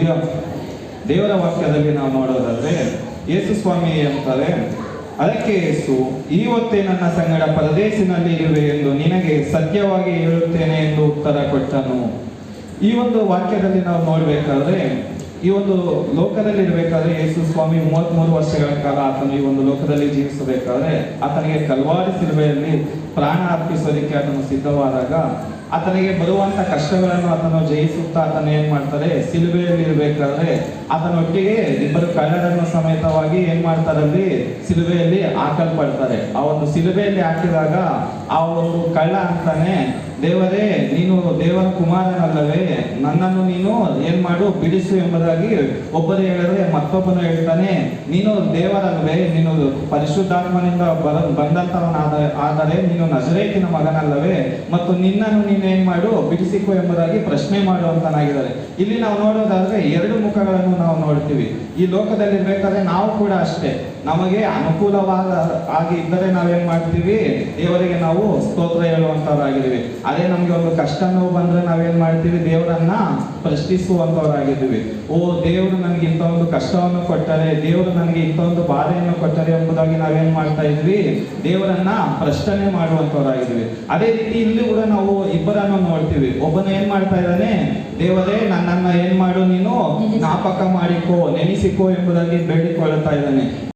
ಈಗ ದೇವರ ವಾಕ್ಯದಲ್ಲಿ ನಾವು ನೋಡೋದಾದ್ರೆ ಯೇಸು ಸ್ವಾಮಿ ಅಂತಾರೆ, ಅದಕ್ಕೆ ಯೇಸು, ಈ ಹೊತ್ತೇ ನನ್ನ ಸಂಗಡ ಪರದೇಶಿನಲ್ಲಿ ಇರುವೆ ಎಂದು ನಿನಗೆ ಸತ್ಯವಾಗಿ ಹೇಳುತ್ತೇನೆ ಎಂದು ಉತ್ತರ ಕೊಟ್ಟನು. ಈ ಒಂದು ವಾಕ್ಯದಲ್ಲಿ ನಾವು ನೋಡ್ಬೇಕಾದ್ರೆ, ಈ ಒಂದು ಲೋಕದಲ್ಲಿ ಇರಬೇಕಾದ್ರೆ ಯೇಸು ಸ್ವಾಮಿ 33 ವರ್ಷಗಳ ಕಾಲ ಆತನು ಈ ಒಂದು ಲೋಕದಲ್ಲಿ ಜೀವಿಸಬೇಕಾದ್ರೆ ಆತನಿಗೆ ಕಲ್ವಾರಿ ಶಿಲುಬೆಯಲ್ಲಿ ಪ್ರಾಣ ಅರ್ಪಿಸೋದಕ್ಕೆ ಆತನು ಸಿದ್ಧವಾದಾಗ ಆತನಿಗೆ ಬರುವಂತ ಕಷ್ಟಗಳನ್ನು ಆತನು ಜಯಿಸುತ್ತಾ ಆತನ ಏನ್ ಮಾಡ್ತಾರೆ, ಶಿಲುಬೆಯಲ್ಲಿ ಇರಬೇಕಾದ್ರೆ ಆತನೊಟ್ಟಿಗೆ 2 ಕಳ್ಳರನ್ನು ಸಮೇತವಾಗಿ ಏನ್ ಮಾಡ್ತಾರಲ್ಲಿ, ಶಿಲುಬೆಯಲ್ಲಿ ಹಾಕಲ್ಪಡ್ತಾರೆ. ಆ ಒಂದು ಶಿಲುಬೆಯಲ್ಲಿ ಹಾಕಿದಾಗ ಆ ಒಂದು ಕಳ್ಳ ಅಂತಾನೆ, ದೇವರೇ ನೀನು ದೇವರ ಕುಮಾರನಲ್ಲವೇ, ನನ್ನನ್ನು ನೀನು ಏನ್ ಮಾಡು, ಬಿಡಿಸು ಎಂಬುದಾಗಿ ಒಬ್ಬರು ಹೇಳಿದ್ರೆ ಮತ್ತೊಬ್ಬನು ಹೇಳ್ತಾನೆ, ನೀನು ದೇವರಲ್ವೇ, ನೀನು ಪರಿಶುದ್ಧಾತ್ಮನಿಂದ ಆದರೆ ನೀನು ನಜರೇತಿನ ಮಗನಲ್ಲವೇ, ಮತ್ತು ನಿನ್ನನ್ನು ನೀನು ಏನ್ ಮಾಡು, ಬಿಡಿಸಿಕೊ ಎಂಬುದಾಗಿ ಪ್ರಶ್ನೆ ಮಾಡುವಂತನಾಗಿದ್ದಾರೆ. ಇಲ್ಲಿ ನಾವು ನೋಡೋದಾದ್ರೆ 2 ಮುಖಗಳನ್ನು ನಾವು ನೋಡ್ತೀವಿ. ಈ ಲೋಕದಲ್ಲಿ ಇರ್ಬೇಕಾದ್ರೆ ನಾವು ಕೂಡ ಅಷ್ಟೇ, ನಮಗೆ ಅನುಕೂಲವಾದ ಆಗಿ ಇದ್ದರೆ ನಾವೇನ್ ಮಾಡ್ತೀವಿ, ದೇವರಿಗೆ ನಾವು ಸ್ತೋತ್ರ ಹೇಳುವಂತವರಾಗಿದ್ದೀವಿ. ಅದೇ ನಮ್ಗೆ ಒಂದು ಕಷ್ಟ ನೋವು ಬಂದ್ರೆ ನಾವೇನ್ ಮಾಡ್ತೀವಿ, ದೇವರನ್ನ ಪ್ರಶ್ನಿಸುವಂತವರಾಗಿದ್ದೀವಿ. ಓ ದೇವರು ನನಗೆ ಇಂಥ ಒಂದು ಕಷ್ಟವನ್ನು ಕೊಟ್ಟರೆ, ದೇವರು ನನಗೆ ಇಂಥ ಒಂದು ಬಾಧೆಯನ್ನು ಕೊಟ್ಟರೆ ಎಂಬುದಾಗಿ ನಾವೇನ್ ಮಾಡ್ತಾ ಇದ್ವಿ, ದೇವರನ್ನ ಪ್ರಶ್ನೆ ಮಾಡುವಂತವರಾಗಿದ್ವಿ. ಅದೇ ರೀತಿ ಇಲ್ಲಿ ಕೂಡ ನಾವು ಇಬ್ಬರನ್ನು ನೋಡ್ತೀವಿ. ಒಬ್ಬನು ಏನ್ ಮಾಡ್ತಾ ಇದ್ದಾನೆ, ದೇವರೇ ನನ್ನನ್ನ ಏನ್ ಮಾಡು, ನೀನು ಜ್ಞಾಪಕ ಮಾಡಿಕೋ, ನೆನೆಸಿಕೋ ಎಂಬುದಾಗಿ ಬೇಡಿಕೊಳ್ಳುತ್ತಾ ಇದ್ದಾನೆ.